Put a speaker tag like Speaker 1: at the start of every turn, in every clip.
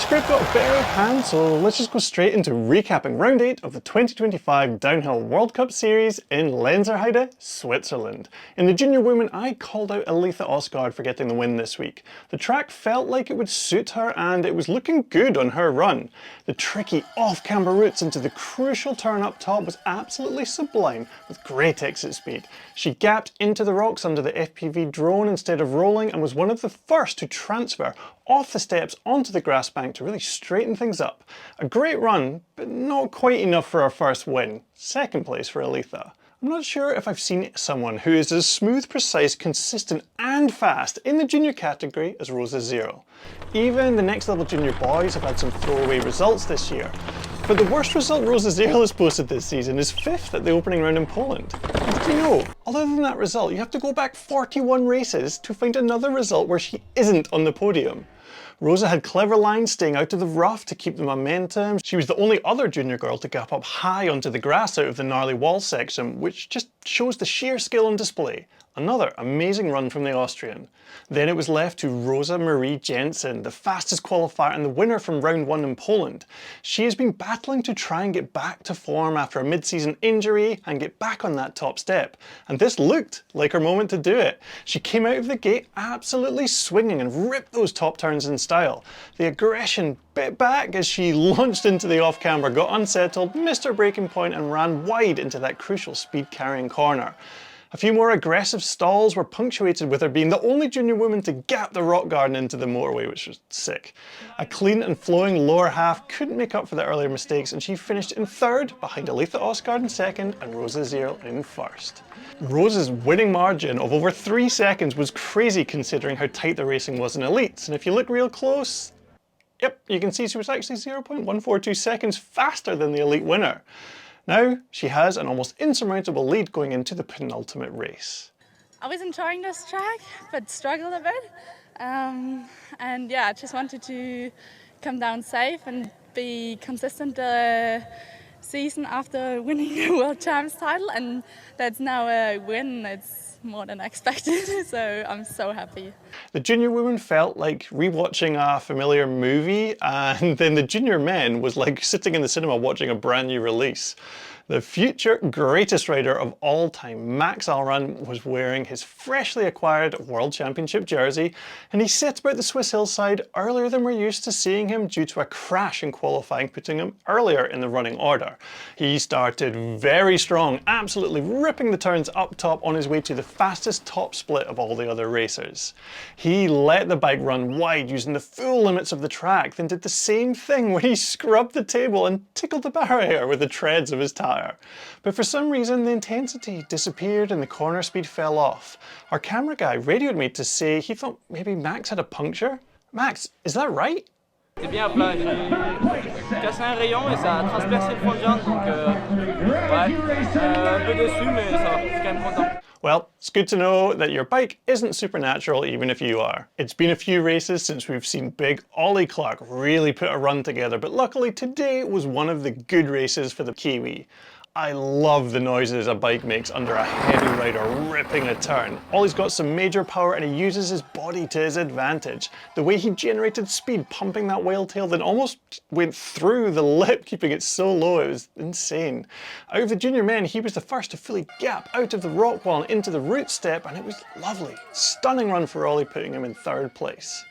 Speaker 1: script got very hand, so let's just go straight into recapping round 8 of the 2025 Downhill World Cup Series in Lenzerheide, Switzerland. In the junior women, I called out Aletha Osgaard for getting the win this week. The track felt like it would suit her and it was looking good on her run. The tricky off-camber routes into the crucial turn up top was absolutely sublime with great exit speed. She gapped into the rocks under the FPV drone instead of rolling and was one of the first to transfer off the steps onto the grass bank to really straighten things up. A great run, but not quite enough for our first win. Second place for Aletha. I'm not sure if I've seen someone who is as smooth, precise, consistent and fast in the junior category as Rosa Zero. Even the next level junior boys have had some throwaway results this year. But the worst result Rosa Zero has posted this season is 5th at the opening round in Poland. And did you know, other than that result, you have to go back 41 races to find another result where she isn't on the podium. Rosa had clever lines staying out of the rough to keep the momentum. She was the only other junior girl to gap up high onto the grass out of the gnarly wall section, which just shows the sheer skill on display. Another amazing run from the Austrian. Then it was left to Rosa Marie Jensen, the fastest qualifier and the winner from round 1 in Poland. She has been battling to try and get back to form after a mid-season injury and get back on that top step. And this looked like her moment to do it. She came out of the gate absolutely swinging and ripped those top turns in style. The aggression bit back as she launched into the off-camber, got unsettled, missed her braking point and ran wide into that crucial speed-carrying corner. A few more aggressive stalls were punctuated with her being the only junior woman to gap the rock garden into the motorway, which was sick. A clean and flowing lower half couldn't make up for the earlier mistakes and she finished in 3rd behind Aletha Osgaard in 2nd and Rosa Zero in 1st. Rosa's winning margin of over 3 seconds was crazy considering how tight the racing was in elites, and if you look real close, yep, you can see she was actually 0.142 seconds faster than the elite winner. Now, she has an almost insurmountable lead going into the penultimate race.
Speaker 2: I was enjoying this track, but struggled a bit. And yeah, I just wanted to come down safe and be consistent the season after winning the World Champs title. And that's now a win. It's more than expected, so I'm so happy.
Speaker 1: The junior women felt like rewatching a familiar movie, and then the junior men was like sitting in the cinema watching a brand new release. The future greatest rider of all time, Max Allrun, was wearing his freshly acquired World Championship jersey, and he set about the Swiss hillside earlier than we're used to seeing him due to a crash in qualifying putting him earlier in the running order. He started very strong, absolutely ripping the turns up top on his way to the fastest top split of all the other racers. He let the bike run wide using the full limits of the track, then did the same thing when he scrubbed the table and tickled the barrier with the treads of his tire. But for some reason the intensity disappeared and the corner speed fell off. Our camera guy radioed me to say he thought maybe Max had a puncture. Max, is that right?
Speaker 3: C'était bien plat, j'ai cassé un rayon et ça a transpercé le front de jambe, donc un peu déçu mais ça va, je suis quand même content.
Speaker 1: Well, it's good to know that your bike isn't supernatural even if you are. It's been a few races since we've seen big Ollie Clark really put a run together, but luckily today was one of the good races for the Kiwi. I love the noises a bike makes under a heavy rider ripping a turn. Ollie's got some major power and he uses his body to his advantage. The way he generated speed pumping that whale tail then almost went through the lip, keeping it so low, it was insane. Out of the junior men, he was the first to fully gap out of the rock wall and into the root step, and it was lovely. Stunning run for Ollie, putting him in 3rd place.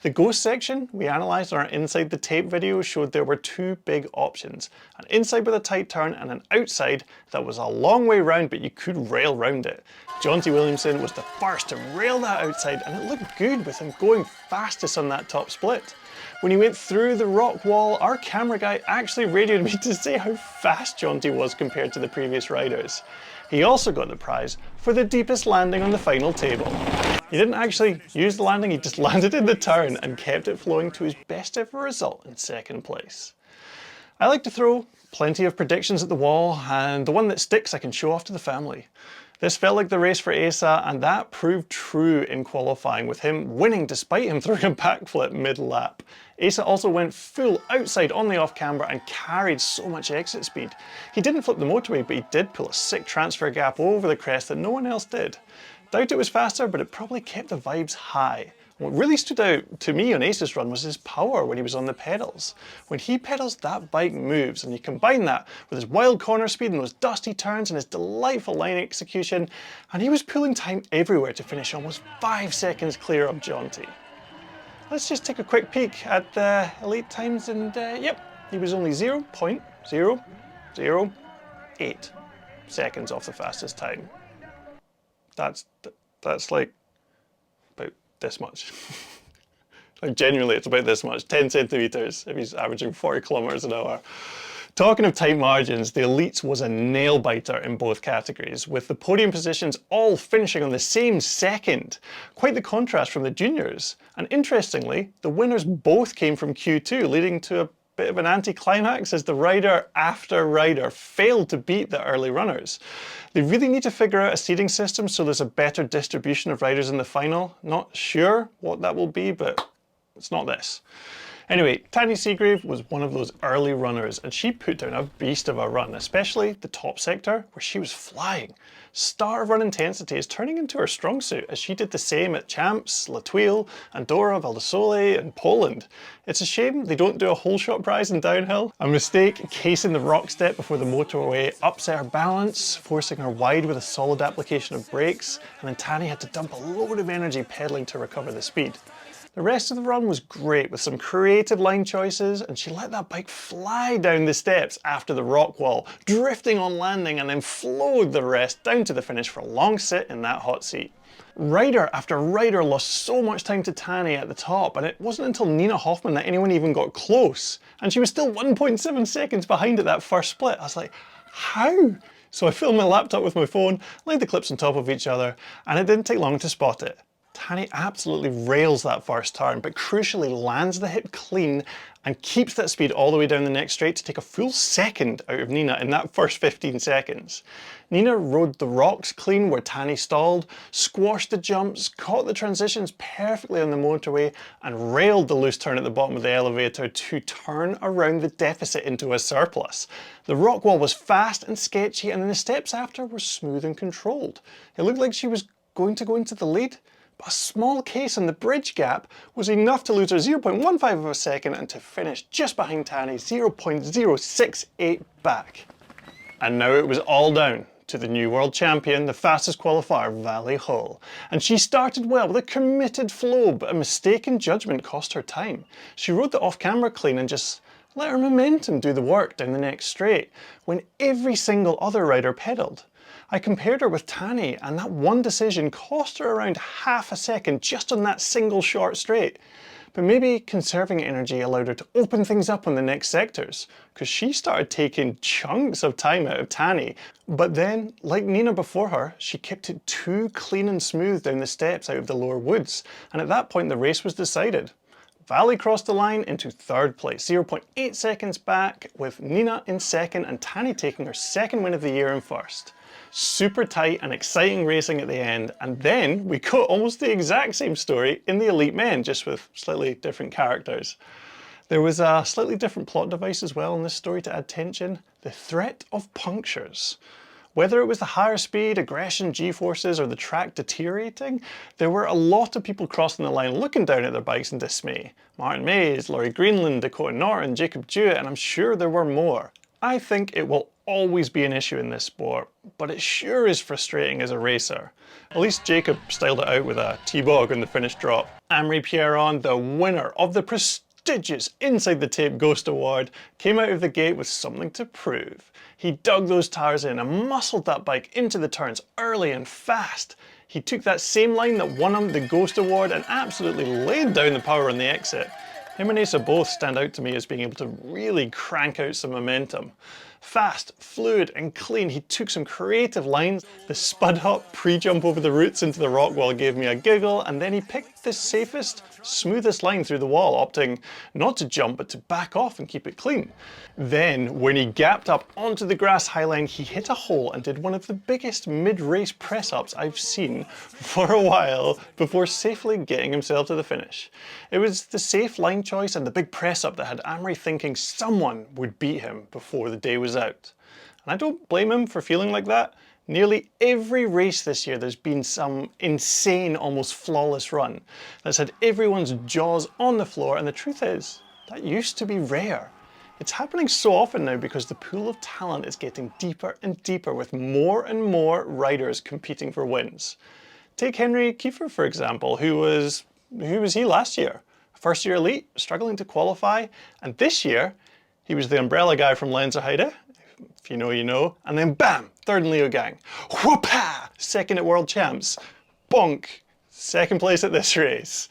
Speaker 1: The ghost section we analysed on our Inside the Tape video showed there were 2 big options. An inside with a tight turn and an outside that was a long way round but you could rail round it. Jonty Williamson was the first to rail that outside and it looked good with him going fastest on that top split. When he went through the rock wall, our camera guy actually radioed me to say how fast Jonty was compared to the previous riders. He also got the prize for the deepest landing on the final table. He didn't actually use the landing, he just landed in the turn and kept it flowing to his best ever result in 2nd place. I like to throw plenty of predictions at the wall, and the one that sticks I can show off to the family. This felt like the race for Asa, and that proved true in qualifying, with him winning despite him throwing a backflip mid-lap. Asa also went full outside on the off-camber and carried so much exit speed. He didn't flip the motorway, but he did pull a sick transfer gap over the crest that no one else did. Doubt it was faster, but it probably kept the vibes high. What really stood out to me on Ace's run was his power when he was on the pedals. When he pedals, that bike moves, and you combine that with his wild corner speed and those dusty turns and his delightful line execution, and he was pulling time everywhere to finish almost 5 seconds clear of Jonty. Let's just take a quick peek at the elite times, and yep, he was only 0.008 seconds off the fastest time. That's like about this much. Like genuinely, it's about this much, 10 centimeters if he's averaging 40 kilometers an hour. Talking of tight margins, the elites was a nail biter in both categories, with the podium positions all finishing on the same second. Quite the contrast from the juniors. And interestingly, the winners both came from Q2, leading to a bit of an anticlimax as the rider after rider failed to beat the early runners. They really need to figure out a seeding system so there's a better distribution of riders in the final. Not sure what that will be, but it's not this. Anyway, Tahnée Seagrave was one of those early runners, and she put down a beast of a run, especially the top sector where she was flying. Start of run intensity is turning into her strong suit, as she did the same at Champs, La Tuile, Andorra, Val di Sole and Poland. It's a shame they don't do a whole shot prize in downhill. A mistake casing the rock step before the motorway upset her balance, forcing her wide with a solid application of brakes, and then Tahnée had to dump a load of energy pedaling to recover the speed. The rest of the run was great with some creative line choices, and she let that bike fly down the steps after the rock wall, drifting on landing, and then flowed the rest down to the finish for a long sit in that hot seat. Rider after rider lost so much time to Tahnée at the top, and it wasn't until Nina Hoffmann that anyone even got close. And she was still 1.7 seconds behind at that first split. I was like, how? So I filmed my laptop with my phone, laid the clips on top of each other, and it didn't take long to spot it. Tahnée absolutely rails that first turn, but crucially lands the hip clean and keeps that speed all the way down the next straight to take a full second out of Nina in that first 15 seconds. Nina rode the rocks clean where Tahnée stalled, squashed the jumps, caught the transitions perfectly on the motorway, and railed the loose turn at the bottom of the elevator to turn around the deficit into a surplus. The rock wall was fast and sketchy, and then the steps after were smooth and controlled. It looked like she was going to go into the lead, but a small case on the bridge gap was enough to lose her 0.15 of a second and to finish just behind Tahnée, 0.068 back. And now it was all down to the new world champion, the fastest qualifier, Vali Hull. And she started well with a committed flow, but a mistaken judgment cost her time. She rode the off-camera clean and just let her momentum do the work down the next straight, when every single other rider pedalled. I compared her with Tahnée, and that one decision cost her around half a second just on that single short straight. But maybe conserving energy allowed her to open things up on the next sectors, because she started taking chunks of time out of Tahnée. But then, like Nina before her, she kept it too clean and smooth down the steps out of the lower woods, and at that point the race was decided. Vali crossed the line into third place, 0.8 seconds back, with Nina in second and Tahnée taking her second win of the year in first. Super tight and exciting racing at the end, and then we got almost the exact same story in the elite men, just with slightly different characters. There was a slightly different plot device as well in this story to add tension: the threat of punctures. Whether it was the higher speed, aggression, G-forces, or the track deteriorating, there were a lot of people crossing the line looking down at their bikes in dismay. Martin Mays, Laurie Greenland, Dakota Norton, Jacob Jewett, and I'm sure there were more. I think it will always be an issue in this sport, but it sure is frustrating as a racer. At least Jacob styled it out with a T-bog on the finish drop. Amaury Pierron, the winner of the prestigious Inside the Tape Ghost Award, came out of the gate with something to prove. He dug those tires in and muscled that bike into the turns early and fast. He took that same line that won him the Ghost Award and absolutely laid down the power on the exit. Him and Asa both stand out to me as being able to really crank out some momentum. Fast, fluid and clean, he took some creative lines. The spud hop pre-jump over the roots into the rock wall gave me a giggle, and then he picked the safest, smoothest line through the wall, opting not to jump but to back off and keep it clean. Then, when he gapped up onto the grass highline, he hit a hole and did one of the biggest mid-race press-ups I've seen for a while before safely getting himself to the finish. It was the safe line choice and the big press-up that had Amaury thinking someone would beat him before the day was out. And I don't blame him for feeling like that. Nearly every race this year there's been some insane, almost flawless run that's had everyone's jaws on the floor, and the truth is, that used to be rare. It's happening so often now because the pool of talent is getting deeper and deeper with more and more riders competing for wins. Take Henry Kiefer for example, who was he last year? First year elite, struggling to qualify, and this year he was the umbrella guy from Lenzerheide. If you know, you know. And then bam, third in Leo Gang. Whoop-ha! Second at World Champs. Bonk! Second place at this race.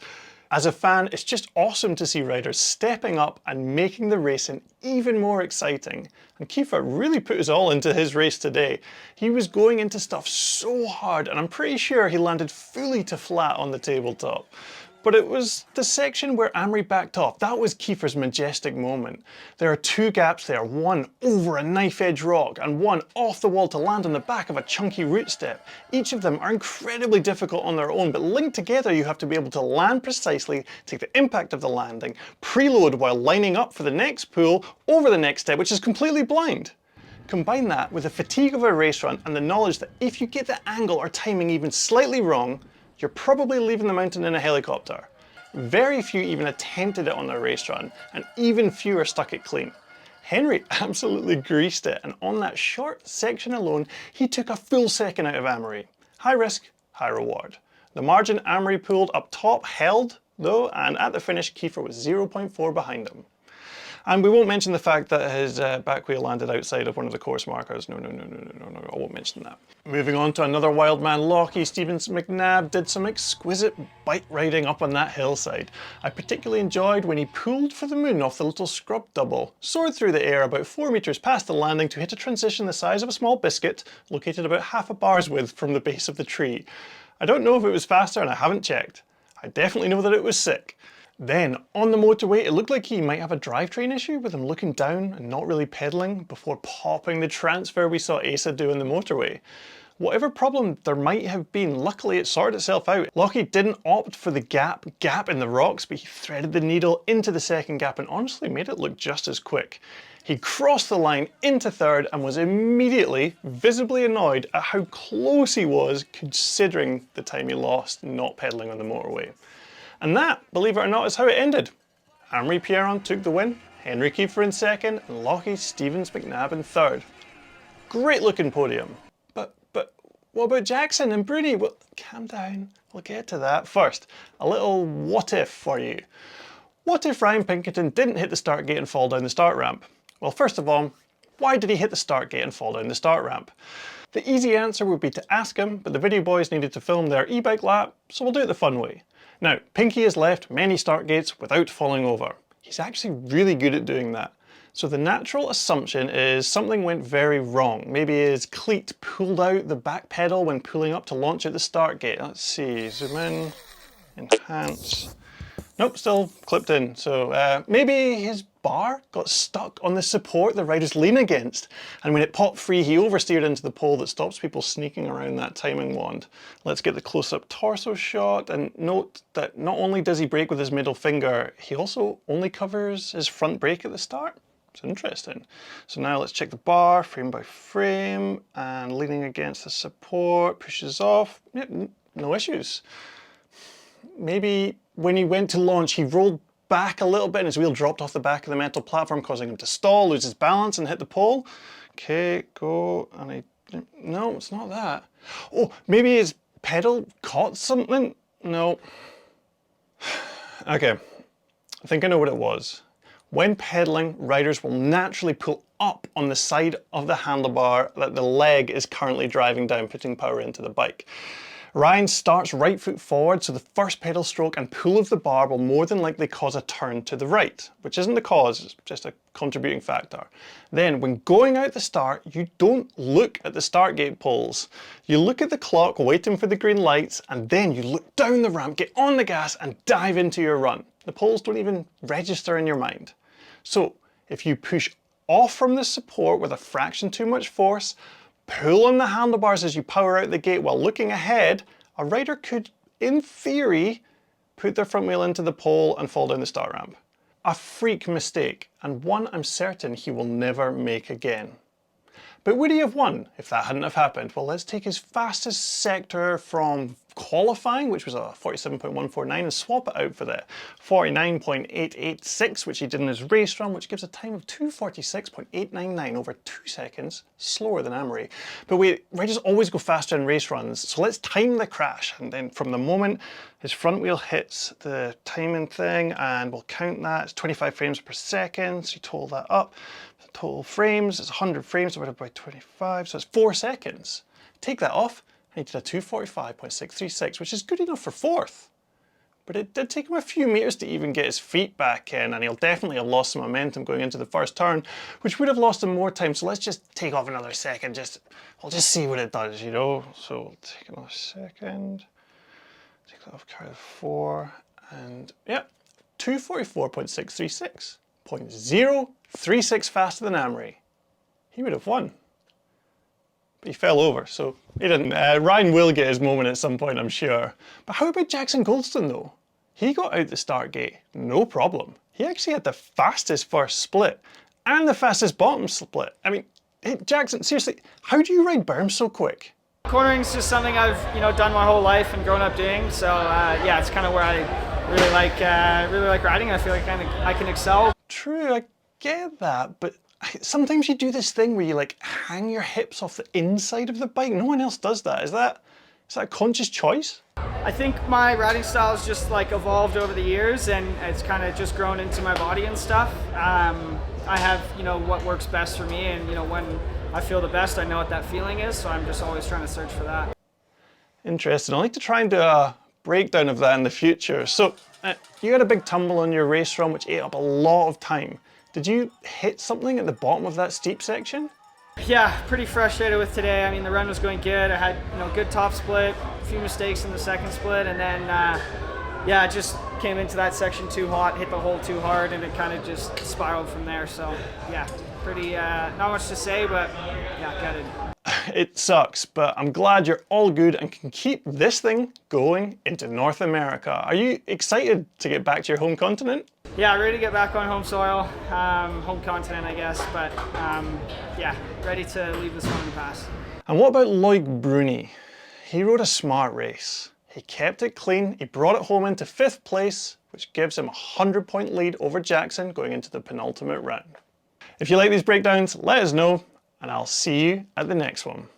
Speaker 1: As a fan, it's just awesome to see riders stepping up and making the racing even more exciting. And Kiefer really put his all into his race today. He was going into stuff so hard, and I'm pretty sure he landed fully to flat on the tabletop. But it was the section where Amri backed off. That was Kiefer's majestic moment. There are two gaps there, one over a knife-edge rock and one off the wall to land on the back of a chunky root step. Each of them are incredibly difficult on their own, but linked together you have to be able to land precisely, take the impact of the landing, preload while lining up for the next pull over the next step, which is completely blind. Combine that with the fatigue of a race run and the knowledge that if you get the angle or timing even slightly wrong, you're probably leaving the mountain in a helicopter. Very few even attempted it on their race run, and even fewer stuck it clean. Henry absolutely greased it, and on that short section alone, he took a full second out of Amory. High risk, high reward. The margin Amory pulled up top held, though, and at the finish, Kiefer was 0.4 behind him. And we won't mention the fact that his back wheel landed outside of one of the course markers. No, I won't mention that. Moving on to another wild man, Lockie Stevens McNabb did some exquisite bike riding up on that hillside. I particularly enjoyed when he pulled for the moon off the little scrub double, soared through the air about 4 meters past the landing to hit a transition the size of a small biscuit, located about half a bar's width from the base of the tree. I don't know if it was faster and I haven't checked. I definitely know that it was sick. Then, on the motorway, it looked like he might have a drivetrain issue with him looking down and not really pedalling before popping the transfer we saw Asa do on the motorway. Whatever problem there might have been, luckily it sorted itself out. Lockie didn't opt for the gap in the rocks, but he threaded the needle into the second gap and honestly made it look just as quick. He crossed the line into third and was immediately visibly annoyed at how close he was considering the time he lost not pedaling on the motorway. And that, believe it or not, is how it ended. Amri Pierron took the win, Henry Kiefer in second, and Lockie Stevens McNabb in third. Great looking podium. But what about Jackson and Bruni? Well, calm down, we'll get to that. First, a little what if for you. What if Ryan Pinkerton didn't hit the start gate and fall down the start ramp? Well, first of all, why did he hit the start gate and fall down the start ramp? The easy answer would be to ask him, but the video boys needed to film their e-bike lap, so we'll do it the fun way. Now, Pinky has left many start gates without falling over. He's actually really good at doing that. So the natural assumption is something went very wrong. Maybe his cleat pulled out the back pedal when pulling up to launch at the start gate. Let's see, zoom in, enhance. Nope, still clipped in. So maybe his bar got stuck on the support the riders lean against, and when it popped free he oversteered into the pole that stops people sneaking around that timing wand. Let's get the close-up torso shot, and note that not only does he brake with his middle finger, he also only covers his front brake at the start. It's interesting. So now let's check the bar frame by frame, and leaning against the support, pushes off. Yep, no issues. Maybe when he went to launch he rolled back a little bit and his wheel dropped off the back of the metal platform, causing him to stall, lose his balance and hit the pole. Okay, go, and no, it's not that. Oh, maybe his pedal caught something? No. Okay, I think I know what it was. When pedaling, riders will naturally pull up on the side of the handlebar that the leg is currently driving down, putting power into the bike. Ryan starts right foot forward, so the first pedal stroke and pull of the bar will more than likely cause a turn to the right, which isn't the cause, it's just a contributing factor. Then, when going out the start, you don't look at the start gate pulls. You look at the clock waiting for the green lights, and then you look down the ramp, get on the gas, and dive into your run. The pulls don't even register in your mind. So, if you push off from the support with a fraction too much force, pull on the handlebars as you power out the gate while looking ahead, a rider could, in theory, put their front wheel into the pole and fall down the start ramp. A freak mistake, and one I'm certain he will never make again. But would he have won if that hadn't have happened? Well, let's take his fastest sector from qualifying, which was a 47.149, and swap it out for the 49.886, which he did in his race run, which gives a time of 246.899, over 2 seconds slower than Amory. But wait, riders always go faster in race runs, so let's time the crash, and then from the moment his front wheel hits the timing thing, and we'll count that, it's 25 frames per second, so you total that up. The total frames, it's 100 frames divided by 25, so it's 4 seconds. Take that off, and he did a 245.636, which is good enough for 4th. But it did take him a few meters to even get his feet back in, and he'll definitely have lost some momentum going into the first turn, which would have lost him more time. So let's just take off another second, we'll just see what it does, you know? So we'll take another second, take that off, carry the 4, and yeah, 244.636, 0.036 faster than Amory. He would have won. But he fell over, so he didn't. Ryan will get his moment at some point, I'm sure. But how about Jackson Goldston, though? He got out the start gate, no problem. He actually had the fastest first split and the fastest bottom split. I mean, hey, Jackson, seriously, how do you ride berms so quick?
Speaker 3: Cornering is just something I've done my whole life and grown up doing. So yeah, it's kind of where I really like riding. I feel like I can excel.
Speaker 1: True, I get that, but sometimes you do this thing where you like hang your hips off the inside of the bike. No one else does that. Is that a conscious choice?
Speaker 3: I think my riding style has just like evolved over the years, and it's kind of just grown into my body and stuff. I have what works best for me, and when I feel the best, I know what that feeling is. So I'm just always trying to search for that.
Speaker 1: Interesting. I'd like to try and do a breakdown of that in the future. So you had a big tumble on your race run, which ate up a lot of time. Did you hit something at the bottom of that steep section?
Speaker 3: Yeah, pretty frustrated with today. I mean, the run was going good. I had good top split, a few mistakes in the second split, and then yeah, I just came into that section too hot, hit the hole too hard, and it kind of just spiraled from there. So yeah, pretty not much to say, but yeah, gutted.
Speaker 1: It sucks, but I'm glad you're all good and can keep this thing going into North America. Are you excited to get back to your home continent?
Speaker 3: Yeah, ready to get back on home soil, home continent, I guess, but yeah, ready to leave this one in the past.
Speaker 1: And what about Loic Bruni? He rode a smart race. He kept it clean, he brought it home into 5th place, which gives him a 100-point lead over Jackson going into the penultimate round. If you like these breakdowns, let us know, and I'll see you at the next one.